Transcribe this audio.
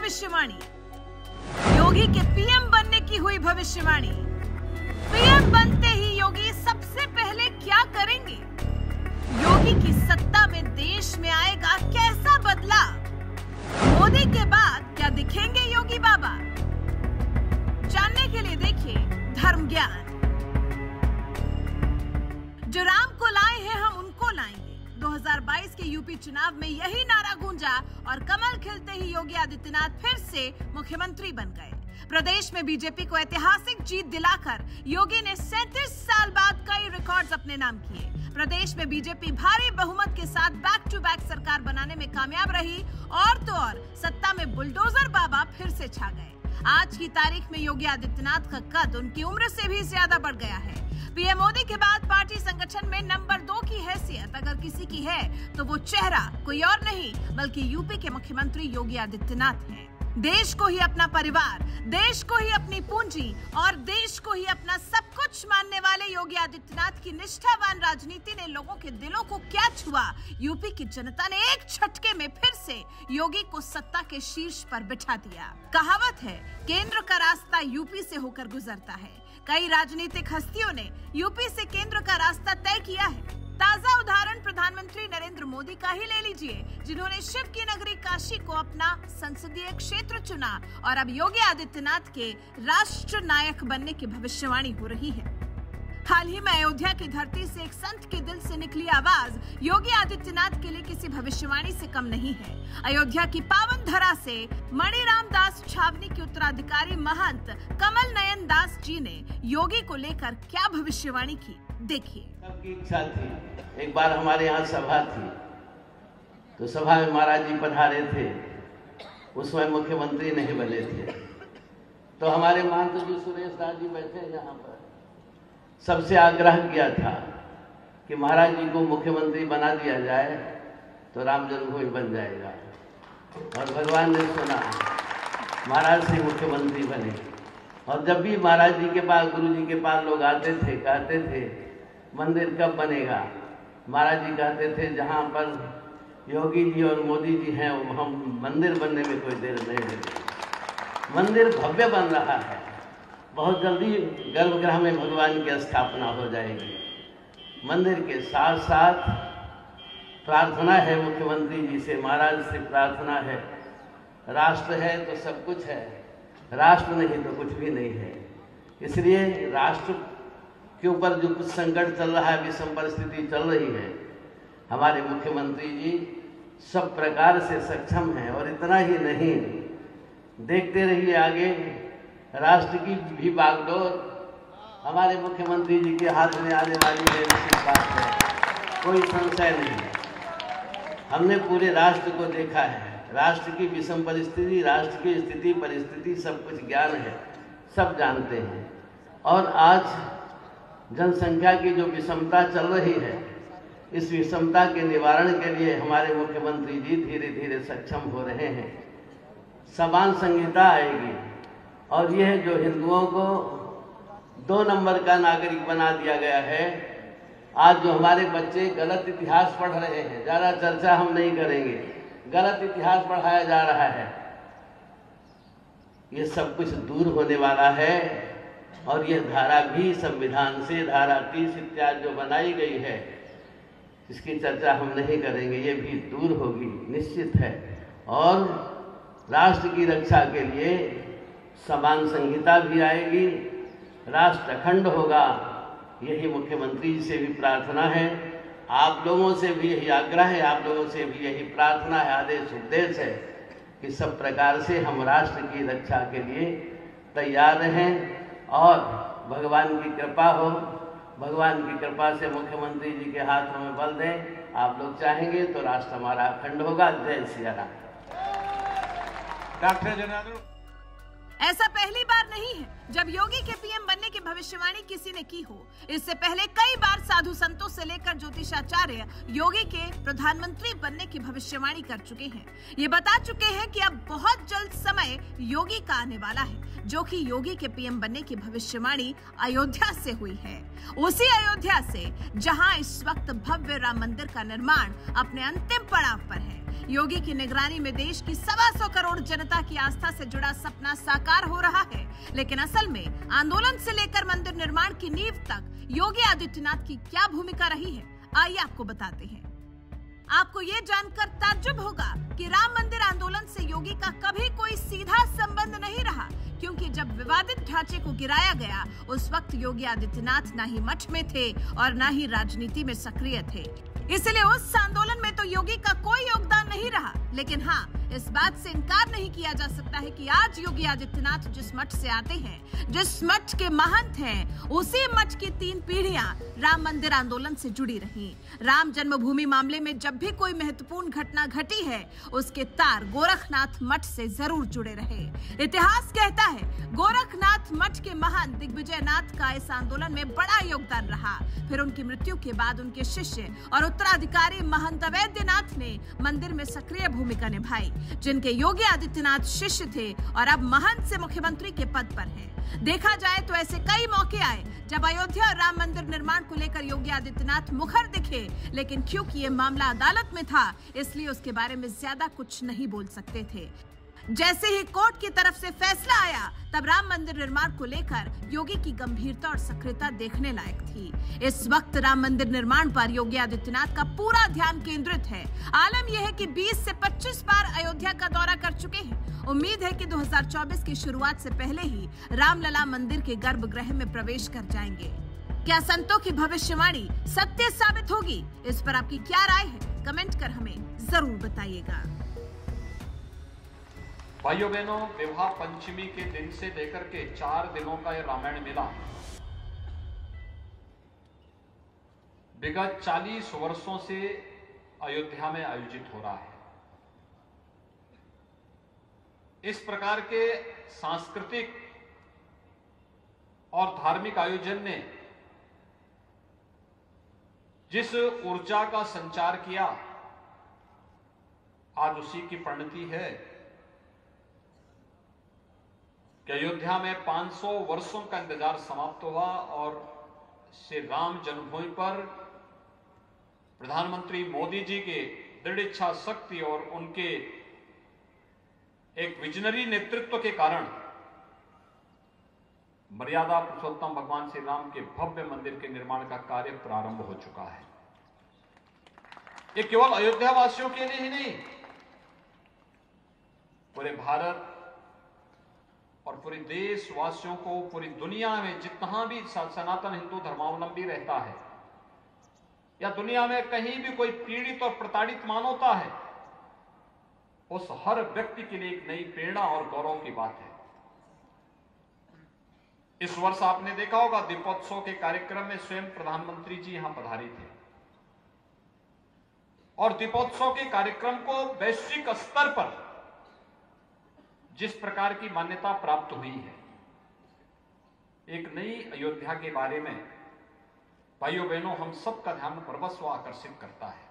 भविष्यवाणी। योगी के पीएम बनने की हुई भविष्यवाणी। पीएम बनते ही योगी सबसे पहले क्या करेंगे? योगी की सत्ता में देश में आएगा कैसा बदलाव? मोदी के बाद क्या दिखेंगे योगी बाबा? जानने के लिए देखिए धर्म ज्ञान। जो राम को लाए हैं हम उनको लाएंगे। 2022 के यूपी चुनाव में यही नारा गूंजा और कमल खिलते ही योगी आदित्यनाथ फिर से मुख्यमंत्री बन गए। प्रदेश में बीजेपी को ऐतिहासिक जीत दिलाकर योगी ने 37 साल बाद कई रिकॉर्ड्स अपने नाम किए। प्रदेश में बीजेपी भारी बहुमत के साथ बैक टू बैक सरकार बनाने में कामयाब रही और तो और सत्ता में बुलडोजर बाबा फिर से छा गए। आज की तारीख में योगी आदित्यनाथ का कद उनकी उम्र से भी ज्यादा बढ़ गया है। पीएम मोदी के बाद पार्टी संगठन में नंबर 2 की हैसियत अगर किसी की है तो वो चेहरा कोई और नहीं बल्कि यूपी के मुख्यमंत्री योगी आदित्यनाथ हैं। देश को ही अपना परिवार, देश को ही अपनी पूंजी और देश को ही अपना सब कुछ मानने वाले योगी आदित्यनाथ की निष्ठावान राजनीति ने लोगों के दिलों को क्या छुआ। यूपी की जनता ने एक झटके में फिर से योगी को सत्ता के शीर्ष पर बिठा दिया। कहावत है, केंद्र का रास्ता यूपी से होकर गुजरता है। कई राजनीतिक हस्तियों ने यूपी से केंद्र का रास्ता तय किया है। ताजा उदाहरण प्रधानमंत्री नरेंद्र मोदी का ही ले लीजिए, जिन्होंने शिव की नगरी काशी को अपना संसदीय क्षेत्र चुना और अब योगी आदित्यनाथ के राष्ट्र नायक बनने की भविष्यवाणी हो रही है। हाल ही में अयोध्या की धरती से एक संत के दिल से निकली आवाज योगी आदित्यनाथ के लिए किसी भविष्यवाणी से कम नहीं है। अयोध्या की पावन धरा से मणिराम दास छावनी के उत्तराधिकारी महंत कमल नयन दास जी ने योगी को लेकर क्या भविष्यवाणी की, देखिए। सबकी इच्छा थी, एक बार हमारे यहाँ सभा थी तो सभा में महाराज जी पधारे थे। उस समय मुख्यमंत्री नहीं बने थे तो हमारे महंत जी सुरेश दास जी बैठे यहाँ पर, सबसे आग्रह किया था कि महाराज जी को मुख्यमंत्री बना दिया जाए तो राम जन्मभूमि बन जाएगा। और भगवान ने सुना, महाराज से मुख्यमंत्री बने। और जब भी महाराज जी के पास, गुरु जी के पास लोग आते थे, कहते थे मंदिर कब बनेगा, महाराज जी कहते थे जहाँ पर योगी जी और मोदी जी हैं हम मंदिर बनने में कोई देर नहीं लगेगी। मंदिर भव्य बन रहा है, बहुत जल्दी गर्भगृह में भगवान की स्थापना हो जाएगी। मंदिर के साथ साथ प्रार्थना है मुख्यमंत्री जी से, महाराज से प्रार्थना है। राष्ट्र है तो सब कुछ है, राष्ट्र नहीं तो कुछ भी नहीं है। इसलिए राष्ट्र के ऊपर जो कुछ संकट चल रहा है, विषम परिस्थिति चल रही है, हमारे मुख्यमंत्री जी सब प्रकार से सक्षम हैं। और इतना ही नहीं, देखते रहिए आगे राष्ट्र की भी बागडोर हमारे मुख्यमंत्री जी के हाथ में आने वाली है, निश्चित बात है, कोई संशय नहीं। हमने पूरे राष्ट्र को देखा है, राष्ट्र की विषम परिस्थिति, राष्ट्र की स्थिति परिस्थिति सब कुछ ज्ञान है, सब जानते हैं। और आज जनसंख्या की जो विषमता चल रही है, इस विषमता के निवारण के लिए हमारे मुख्यमंत्री जी धीरे धीरे सक्षम हो रहे हैं। समान संहिता आएगी और यह जो हिंदुओं को 2 नंबर का नागरिक बना दिया गया है, आज जो हमारे बच्चे गलत इतिहास पढ़ रहे हैं, ज़्यादा चर्चा हम नहीं करेंगे, गलत इतिहास पढ़ाया जा रहा है, ये सब कुछ दूर होने वाला है। और यह धारा भी संविधान से, धारा 30 इत्यादि जो बनाई गई है, इसकी चर्चा हम नहीं करेंगे, ये भी दूर होगी, निश्चित है। और राष्ट्र की रक्षा के लिए समान संहिता भी आएगी, राष्ट्र अखंड होगा, यही मुख्यमंत्री जी से भी प्रार्थना है, आप लोगों से भी यही आग्रह है, आप लोगों से भी यही प्रार्थना है, आदेश उपदेश है कि सब प्रकार से हम राष्ट्र की रक्षा के लिए तैयार रहें। और भगवान की कृपा हो, भगवान की कृपा से मुख्यमंत्री जी के हाथों में बल दें। आप लोग चाहेंगे तो राष्ट्र हमारा अखंड होगा। जय सिया राम। डॉक्टर जनार्दन, ऐसा पहली बार नहीं है जब योगी के पीएम बनने की भविष्यवाणी किसी ने की हो। इससे पहले कई बार साधु संतों से लेकर ज्योतिषाचार्य योगी के प्रधानमंत्री बनने की भविष्यवाणी कर चुके हैं। ये बता चुके हैं कि अब बहुत जल्द समय योगी का आने वाला है, जो कि योगी के पीएम बनने की भविष्यवाणी अयोध्या से हुई है। उसी अयोध्या से जहां इस वक्त भव्य राम मंदिर का निर्माण अपने अंतिम पड़ाव पर है। योगी की निगरानी में देश की 125 करोड़ जनता की आस्था से जुड़ा सपना साकार हो रहा है, लेकिन असल में आंदोलन से लेकर मंदिर निर्माण की नींव तक योगी आदित्यनाथ की क्या भूमिका रही है, आइए आपको बताते हैं। आपको ये जानकर ताज्जुब होगा कि राम मंदिर आंदोलन से योगी का कभी कोई सीधा संबंध नहीं रहा, क्योंकि जब विवादित ढांचे को गिराया गया उस वक्त योगी आदित्यनाथ ना ही मठ में थे और ना ही राजनीति में सक्रिय थे। इसलिए उस आंदोलन में तो योगी का कोई योगदान नहीं रहा। लेकिन हाँ, इस बात से इनकार नहीं किया जा सकता है कि आज योगी आदित्यनाथ जिस मठ से आते हैं, जिस मठ के महंत हैं, उसी मठ की 3 पीढ़ियां राम मंदिर आंदोलन से जुड़ी रहीं। राम जन्मभूमि मामले में जब भी कोई महत्वपूर्ण घटना घटी है, उसके तार गोरखनाथ मठ से जरूर जुड़े रहे। इतिहास कहता है गोरखनाथ मठ के महंत दिग्विजय नाथ का इस आंदोलन में बड़ा योगदान रहा। फिर उनकी मृत्यु के बाद उनके शिष्य और उत्तराधिकारी महंत अवैधनाथ ने मंदिर में सक्रिय भूमिका निभाई, जिनके योगी आदित्यनाथ शिष्य थे और अब महंत से मुख्यमंत्री के पद पर हैं। देखा जाए तो ऐसे कई मौके आए जब अयोध्या और राम मंदिर निर्माण को लेकर योगी आदित्यनाथ मुखर दिखे, लेकिन क्योंकि ये मामला अदालत में था, इसलिए उसके बारे में ज्यादा कुछ नहीं बोल सकते थे। जैसे ही कोर्ट की तरफ से फैसला आया, तब राम मंदिर निर्माण को लेकर योगी की गंभीरता और सक्रियता देखने लायक थी। इस वक्त राम मंदिर निर्माण पर योगी आदित्यनाथ का पूरा ध्यान केंद्रित है। आलम यह है कि 20 से 25 बार अयोध्या का दौरा कर चुके हैं। उम्मीद है कि 2024 की शुरुआत से पहले ही रामलला मंदिर के गर्भगृह में प्रवेश कर जाएंगे। क्या संतों की भविष्यवाणी सत्य साबित होगी? इस पर आपकी क्या राय है? कमेंट कर हमें जरूर बताइएगा। भाइयों बहनों, विवाह पंचमी के दिन से लेकर के 4 दिनों का यह रामायण मेला विगत 40 वर्षों से अयोध्या में आयोजित हो रहा है। इस प्रकार के सांस्कृतिक और धार्मिक आयोजन ने जिस ऊर्जा का संचार किया, आज उसी की परिणति है कि अयोध्या में 500 वर्षों का इंतजार समाप्त हुआ और श्री राम जन्मभूमि पर प्रधानमंत्री मोदी जी के दृढ़ इच्छा शक्ति और उनके एक विजनरी नेतृत्व के कारण मर्यादा पुरुषोत्तम भगवान श्री राम के भव्य मंदिर के निर्माण का कार्य प्रारंभ हो चुका है। ये केवल अयोध्या वासियों के लिए ही नहीं, पूरे भारत और पूरे देशवासियों को, पूरी दुनिया में जितना भी सनातन हिंदू धर्मावलंबी रहता है या दुनिया में कहीं भी कोई पीड़ित और प्रताड़ित मानवता है, उस हर व्यक्ति के लिए एक नई प्रेरणा और गौरव की बात है। इस वर्ष आपने देखा होगा दीपोत्सव के कार्यक्रम में स्वयं प्रधानमंत्री जी यहां पधारे थे और दीपोत्सव के कार्यक्रम को वैश्विक स्तर पर जिस प्रकार की मान्यता प्राप्त हुई है, एक नई अयोध्या के बारे में भाइयों बहनों हम सबका ध्यान परवश व आकर्षित करता है।